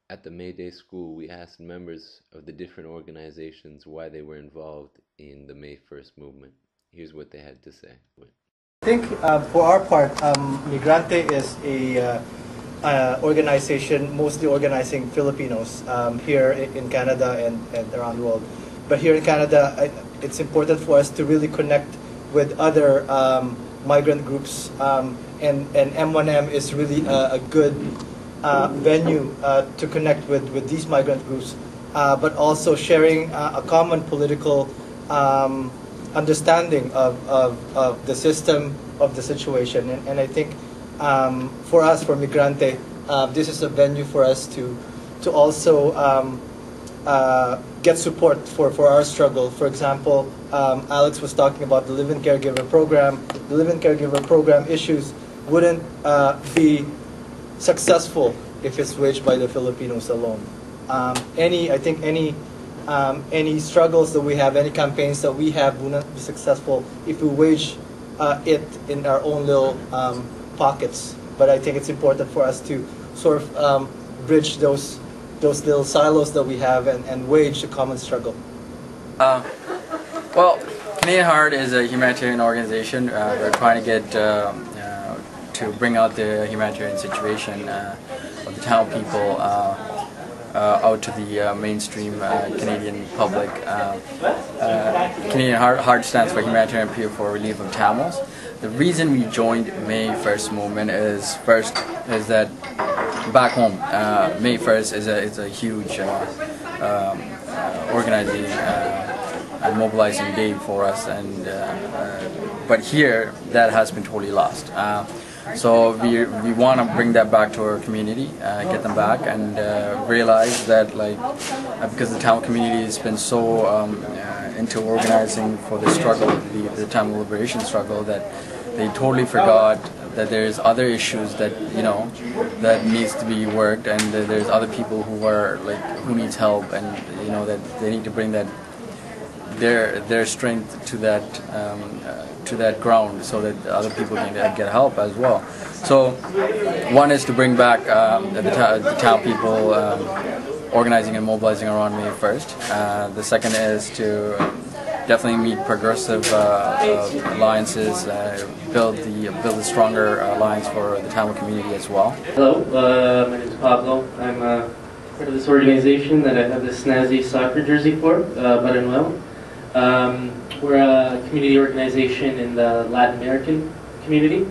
At the May Day School, we asked members of the different organizations why they were involved in the May 1st movement. Here's what they had to say. I think for our part, Migrante is a organization mostly organizing Filipinos here in Canada and around the world. But here in Canada, it's important for us to really connect with other migrant groups, and M1M is really a good venue to connect with these migrant groups, but also sharing a common political understanding of the system, of the situation. And I think for us, for Migrante, this is a venue for us to also get support for our struggle. For example, Alex was talking about the Live-in Caregiver Program. The Live-in Caregiver Program issues wouldn't be successful if it's waged by the Filipinos alone. I think any struggles that we have, any campaigns that we have will not be successful if we wage it in our own little pockets. But I think it's important for us to sort of bridge those little silos that we have and wage a common struggle. Well, Canadian Heart is a humanitarian organization. We're trying to get to bring out the humanitarian situation of the Tamil people out to the mainstream Canadian public. Canadian Heart stands for Humanitarian Appeal for Relief of Tamils. The reason we joined May 1st movement is that back home, May 1st is a huge organizing and mobilizing day for us, and but here that has been totally lost. So we want to bring that back to our community, get them back, and realize that because the Tamil community has been so into organizing for the struggle, the Tamil liberation struggle, that they totally forgot that there's other issues that that needs to be worked, and there's other people who needs help, and that they need to bring that their strength to that ground, so that other people can get help as well. So one is to bring back the town people organizing and mobilizing around May 1st. The second is to definitely meet progressive alliances, build a stronger alliance for the Tamil community as well. Hello, my name is Pablo. I'm part of this organization that I have this snazzy soccer jersey for, but and well. We're a community organization in the Latin American community.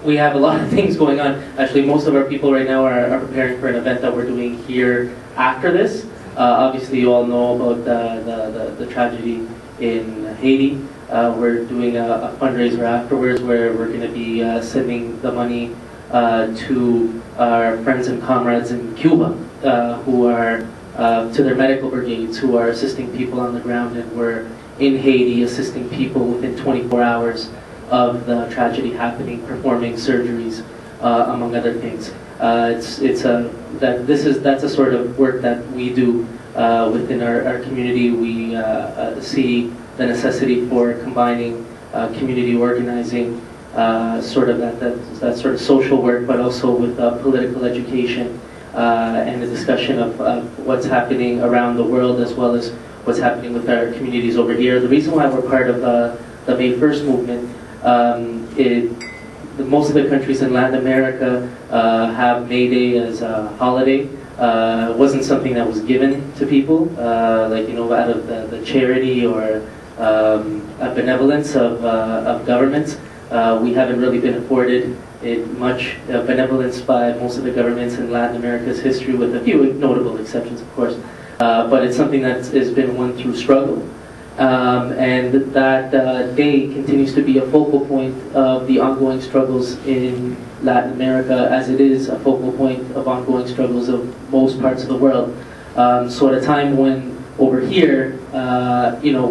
We have a lot of things going on. Actually, most of our people right now are preparing for an event that we're doing here after this. Obviously, you all know about the tragedy in Haiti. We're doing a fundraiser afterwards where we're going to be sending the money to our friends and comrades in Cuba who are to their medical brigades, who are assisting people on the ground, and we're in Haiti assisting people within 24 hours of the tragedy happening, performing surgeries, among other things. That's a sort of work that we do within our community. We see the necessity for combining community organizing, sort of that sort of social work, but also with political education. And the discussion of what's happening around the world, as well as what's happening with our communities over here. The reason why we're part of the May 1st movement, most of the countries in Latin America have May Day as a holiday. It wasn't something that was given to people, out of the charity or a benevolence of governments. We haven't really been afforded much benevolence by most of the governments in Latin America's history, with a few notable exceptions, of course. But it's something that has been won through struggle. And that day continues to be a focal point of the ongoing struggles in Latin America, as it is a focal point of ongoing struggles of most parts of the world. So at a time when over here,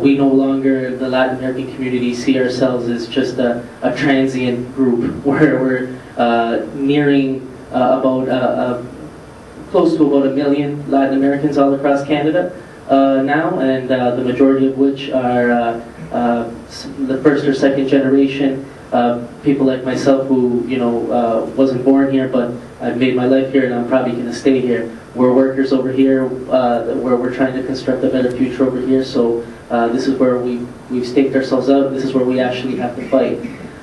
we no longer, the Latin American community, see ourselves as just a transient group, where we're nearing close to about 1 million Latin Americans all across Canada now, and the majority of which are the first or second generation people like myself who, wasn't born here, but I've made my life here and I'm probably going to stay here. We're workers over here, where we're trying to construct a better future over here. So this is where we've staked ourselves out. This is where we actually have to fight.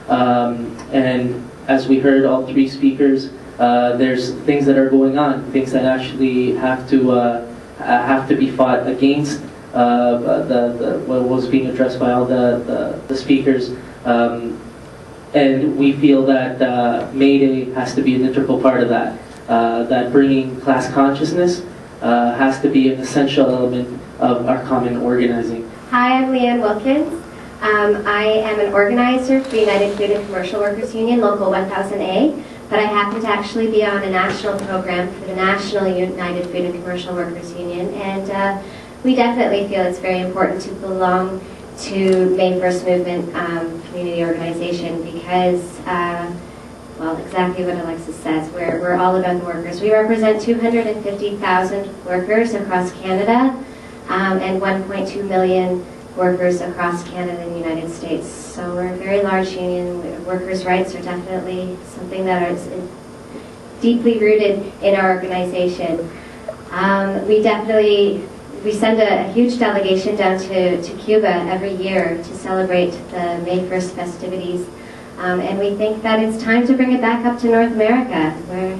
And as we heard all three speakers, there's things that are going on, things that actually have to be fought against. What was being addressed by all the speakers. And we feel that May Day has to be an integral part of that. That bringing class consciousness has to be an essential element of our common organizing. Hi, I'm Leanne Wilkins. I am an organizer for United Food and Commercial Workers Union, Local 1000A, but I happen to actually be on a national program for the National United Food and Commercial Workers Union, and we definitely feel it's very important to belong to May 1st Movement community organization because, well, exactly what Alexis says, we're all about the workers. We represent 250,000 workers across Canada and 1.2 million workers across Canada and the United States. So we're a very large union. Workers' rights are definitely something that is deeply rooted in our organization. We send a huge delegation down to Cuba every year to celebrate the May 1st festivities. And we think that it's time to bring it back up to North America, where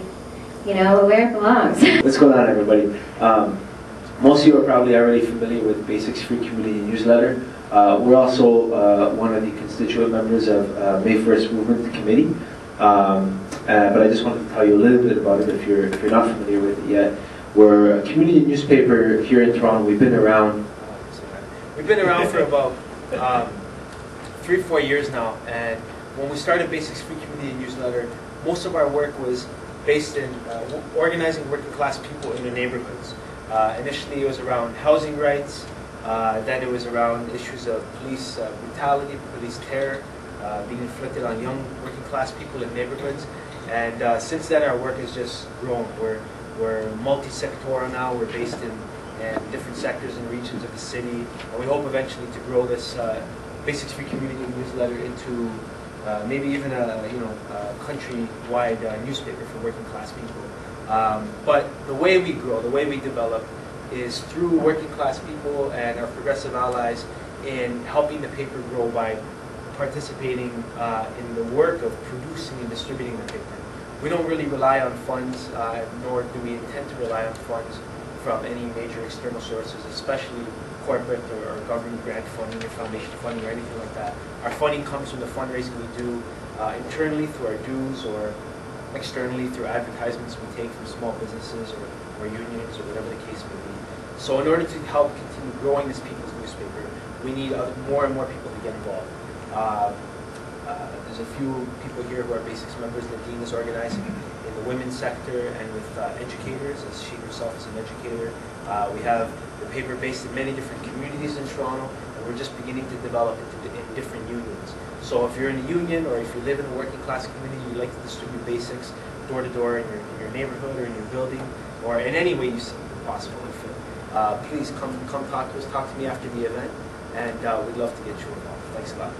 it belongs. What's going on, everybody? Most of you are probably already familiar with Basics Free Community Newsletter. We're also one of the constituent members of May 1st Movement Committee. But I just wanted to tell you a little bit about it if you're not familiar with it yet. We're a community newspaper here in Toronto. We've been around for about 3-4 years now. And when we started Basics Free Community Newsletter, most of our work was based in organizing working class people in the neighborhoods. Initially it was around housing rights, then it was around issues of police brutality, police terror being inflicted on young working class people in neighborhoods. And since then our work has just grown. We're multi-sectoral now. We're based in different sectors and regions of the city, and we hope eventually to grow this Basics Free Community Newsletter into maybe even a country-wide newspaper for working class people. But the way we grow, the way we develop, is through working class people and our progressive allies in helping the paper grow by participating in the work of producing and distributing the paper. We don't really rely on funds, nor do we intend to rely on funds from any major external sources, especially corporate or government grant funding or foundation funding or anything like that. Our funding comes from the fundraising we do internally through our dues or externally through advertisements we take from small businesses or unions or whatever the case may be. So in order to help continue growing this people's newspaper, we need more and more people to get involved. There's a few people here who are Basics members. Nadine is organizing in the women's sector and with educators, as she herself is an educator. We have the paper based in many different communities in Toronto, and we're just beginning to develop in different unions. So if you're in a union or if you live in a working class community, you'd like to distribute Basics door to door in your neighborhood or in your building, or in any way you see possible and fit, please come talk to us, talk to me after the event, and we'd love to get you involved. Thanks a lot.